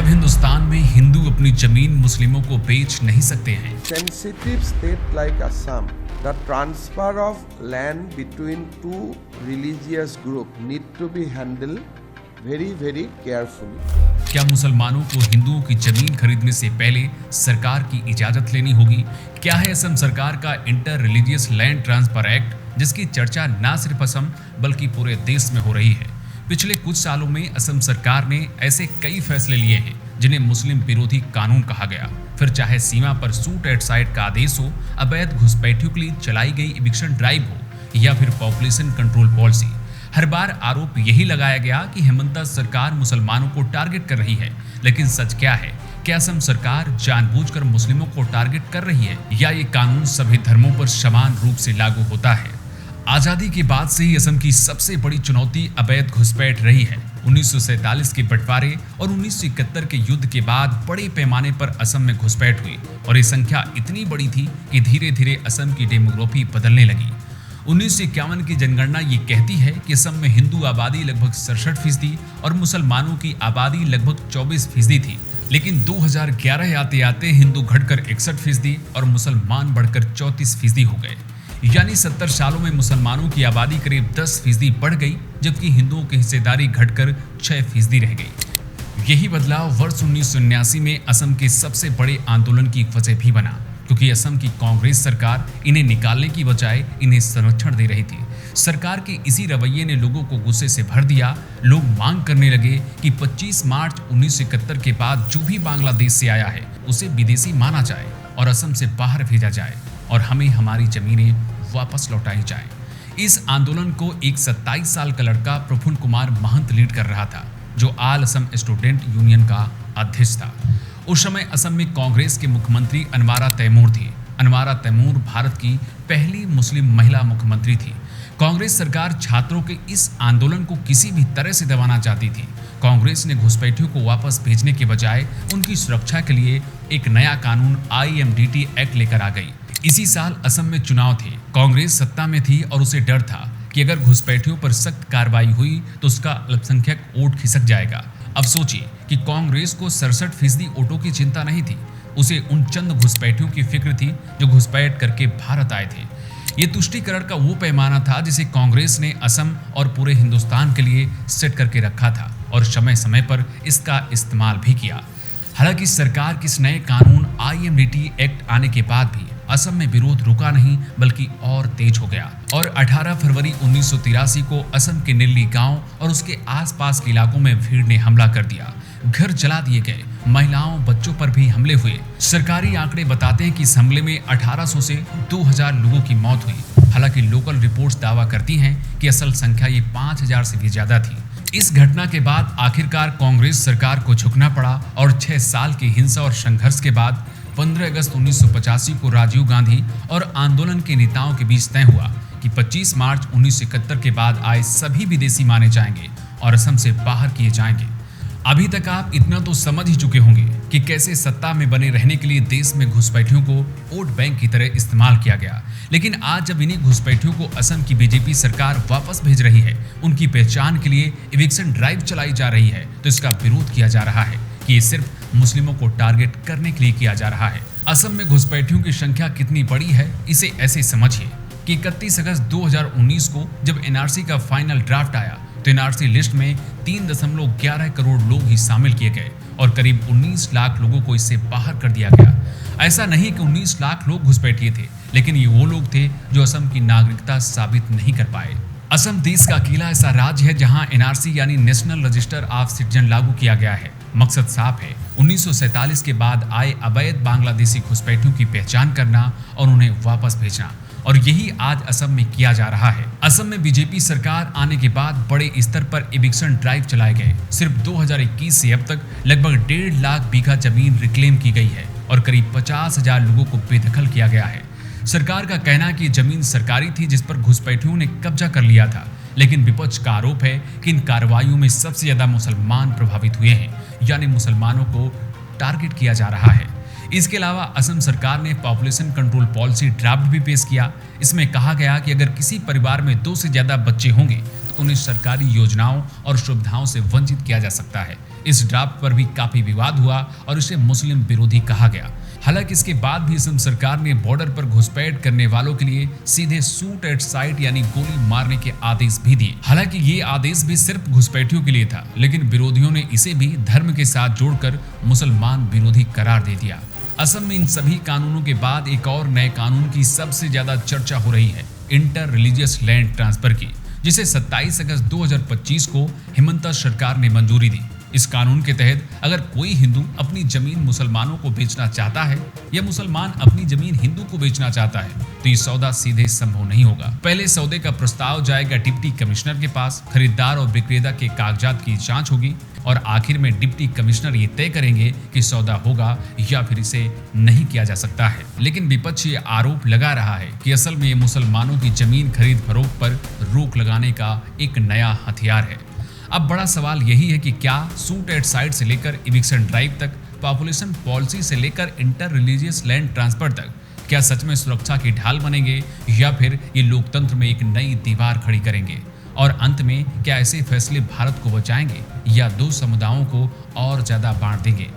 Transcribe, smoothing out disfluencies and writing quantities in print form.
हिंदुस्तान में हिंदू अपनी जमीन मुस्लिमों को बेच नहीं सकते हैं। Sensitive state like Assam, the transfer of land between two religious groups need to be handled very carefully. क्या मुसलमानों को हिंदुओं की जमीन खरीदने से पहले सरकार की इजाजत लेनी होगी? क्या है असम सरकार का inter religious land transfer act, जिसकी चर्चा न सिर्फ असम बल्कि पूरे देश में हो रही है। पिछले कुछ सालों में असम सरकार ने ऐसे कई फैसले लिए हैं जिन्हें मुस्लिम विरोधी कानून कहा गया। फिर चाहे सीमा पर शूट एट साइट का आदेश हो, अवैध घुसपैठियों के लिए चलाई गई इविक्शन ड्राइव हो या फिर पॉपुलेशन कंट्रोल पॉलिसी, हर बार आरोप यही लगाया गया कि हेमंता सरकार मुसलमानों को टारगेट कर रही है। लेकिन सच क्या है? क्या असम सरकार जानबूझकर मुस्लिमों को टारगेट कर रही है या ये कानून सभी धर्मों पर समान रूप से लागू होता है? आजादी के बाद से ही असम की सबसे बड़ी चुनौती अवैध घुसपैठ रही है। 1947 के बंटवारे और 1971 के युद्ध के बाद बड़े पैमाने पर असम में घुसपैठ हुई और ये संख्या इतनी बड़ी थी कि धीरे धीरे असम की डेमोग्राफी बदलने लगी। 1951 की जनगणना ये कहती है कि असम में हिंदू आबादी लगभग 67% और मुसलमानों की आबादी लगभग 24% थी। लेकिन 2011 आते आते हिंदू घटकर 61% और मुसलमान बढ़कर 34% हो गए। यानी 70 सालों में मुसलमानों की आबादी करीब 10% बढ़ गई, जबकि हिंदुओं की हिस्सेदारी घटकर 6% रह गई। यही बदलाव वर्ष 1979 में असम के सबसे बड़े आंदोलन की वजह भी बना, क्योंकि असम की कांग्रेस सरकार इन्हें निकालने की बजाय इन्हें संरक्षण दे रही थी। सरकार के इसी रवैये ने लोगों को गुस्से से भर दिया। लोग मांग करने लगे कि 25 मार्च 1971 के बाद जो भी बांग्लादेश से आया है उसे विदेशी माना जाए और असम से बाहर भेजा जाए और हमें हमारी जमीनें वापस लौटाई जाए। इस आंदोलन को एक 27 साल का लड़का प्रफुल्ल कुमार महंत लीड कर रहा था, जो आल असम स्टूडेंट यूनियन का अध्यक्ष था। उस समय असम में कांग्रेस के मुख्यमंत्री अनवारा तैमूर थी। अनवारा तैमूर भारत की पहली मुस्लिम महिला मुख्यमंत्री थी। कांग्रेस सरकार छात्रों के इस आंदोलन को किसी भी तरह से दबाना चाहती थी। कांग्रेस ने घुसपैठियों को वापस भेजने के बजाय उनकी सुरक्षा के लिए एक नया कानून IMDT एक्ट लेकर आ गई। इसी साल असम में चुनाव थे। कांग्रेस सत्ता में थी और उसे डर था कि अगर घुसपैठियों पर सख्त कार्रवाई हुई तो उसका अल्पसंख्यक वोट खिसक जाएगा। अब सोचिए कि कांग्रेस को 67% वोटों की चिंता नहीं थी, उसे उन चंद घुसपैठियों की फिक्र थी जो घुसपैठ करके भारत आए थे। ये तुष्टीकरण का वो पैमाना था जिसे कांग्रेस ने असम और पूरे हिंदुस्तान के लिए सेट करके रखा था और समय समय पर इसका इस्तेमाल भी किया। हालांकि सरकार के इस नए कानून IMDT एक्ट आने के बाद भी असम में विरोध रुका नहीं बल्कि और तेज हो गया और 18 फरवरी 1983 को असम के निल्ली गांव और उसके आसपास के इलाकों में भीड़ ने हमला कर दिया। घर जला दिए गए, महिलाओं बच्चों पर भी हमले हुए। सरकारी आंकड़े बताते हैं कि इस हमले में 1800 से 2000 लोगों की मौत हुई। हालांकि लोकल रिपोर्ट्स दावा करती हैं कि असल संख्या ये 5000 से भी ज्यादा थी। इस घटना के बाद आखिरकार कांग्रेस सरकार को झुकना पड़ा और 6 साल की हिंसा और संघर्ष के बाद 15 अगस्त 1985 को राजीव गांधी और आंदोलन के नेताओं के बीच तय हुआ कि 25 मार्च 1971 के बाद आए सभी विदेशी माने जाएंगे और असम से बाहर किए जाएंगे। अभी तक आप इतना तो समझ ही चुके होंगे कि कैसे सत्ता में बने रहने के लिए देश में घुसपैठियों को वोट बैंक की तरह इस्तेमाल किया गया। लेकिन आज जब इन्हीं घुसपैठियों को असम की बीजेपी सरकार वापस भेज रही है, उनकी पहचान के लिए इविक्शन ड्राइव चलाई जा रही है, तो इसका विरोध किया जा रहा है कि ये सिर्फ मुस्लिमों को टारगेट करने के लिए किया जा रहा है। असम में घुसपैठियों की संख्या कितनी बड़ी है इसे ऐसे समझिए कि 31 अगस्त 2019 को जब NRC का फाइनल ड्राफ्ट आया तो NRC लिस्ट में 3.11 करोड़ लोग ही शामिल किए गए और करीब 19 लाख लोगों को इससे बाहर कर दिया गया। ऐसा नहीं कि 19 लाख लोग घुसपैठिए थे, लेकिन ये वो लोग थे जो असम की नागरिकता साबित नहीं कर पाए। असम देश का अकेला ऐसा राज्य है जहां NRC यानी नेशनल रजिस्टर ऑफ सिटीजन लागू किया गया है। मकसद साफ है, 1947 के बाद आए अवैध बांग्लादेशी घुसपैठियों की पहचान करना और उन्हें वापस भेजना, और यही आज असम में किया जा रहा है। असम में बीजेपी सरकार आने के बाद बड़े स्तर पर इविक्शन ड्राइव चलाए गए। सिर्फ 2021 से अब तक लगभग 1.5 लाख बीघा जमीन रिक्लेम की गई है और करीब 50,000 लोगों को बेदखल किया गया है। सरकार का कहना है कि जमीन सरकारी थी जिस पर घुसपैठियों ने कब्जा कर लिया था, लेकिन विपक्ष का आरोप है कि इन कार्रवाइयों में सबसे ज्यादा मुसलमान प्रभावित हुए हैं, यानी मुसलमानों को टारगेट किया जा रहा है। इसके अलावा असम सरकार ने पॉपुलेशन कंट्रोल पॉलिसी ड्राफ्ट भी पेश किया। इसमें कहा गया कि अगर किसी परिवार में 2 से ज्यादा बच्चे होंगे तो उन्हें सरकारी योजनाओं और सुविधाओं से वंचित किया जा सकता है। इस ड्राफ्ट पर भी काफी विवाद हुआ और इसे मुस्लिम विरोधी कहा गया। हालांकि इसके बाद भी असम सरकार ने बॉर्डर पर घुसपैठ करने वालों के लिए सीधे शूट एट साइट यानी गोली मारने के आदेश भी दिए। हालांकि ये आदेश भी सिर्फ घुसपैठियों के लिए था, लेकिन विरोधियों ने इसे भी धर्म के साथ जोड़कर मुसलमान विरोधी करार दे दिया। असम में इन सभी कानूनों के बाद एक और नए कानून की सबसे ज्यादा चर्चा हो रही है, इंटर रिलीजियस लैंड ट्रांसफर की, जिसे 27 अगस्त 2025 को हिमंता सरकार ने मंजूरी दी। इस कानून के तहत अगर कोई हिंदू अपनी जमीन मुसलमानों को बेचना चाहता है या मुसलमान अपनी जमीन हिंदू को बेचना चाहता है तो ये सौदा सीधे संभव नहीं होगा। पहले सौदे का प्रस्ताव जाएगा डिप्टी कमिश्नर के पास, खरीदार और विक्रेता के कागजात की जांच होगी और आखिर में डिप्टी कमिश्नर ये तय करेंगे कि सौदा होगा या फिर इसे नहीं किया जा सकता है। लेकिन विपक्ष ये आरोप लगा रहा है कि असल में ये मुसलमानों की जमीन खरीद फरोख्त पर रोक लगाने का एक नया हथियार है। अब बड़ा सवाल यही है कि क्या शूट एट साइट से लेकर इविक्शन ड्राइव तक, पॉपुलेशन पॉलिसी से लेकर इंटर रिलीजियस लैंड ट्रांसफर तक क्या सच में सुरक्षा की ढाल बनेंगे या फिर ये लोकतंत्र में एक नई दीवार खड़ी करेंगे? और अंत में क्या ऐसे फैसले भारत को बचाएंगे या दो समुदायों को और ज्यादा बांट देंगे?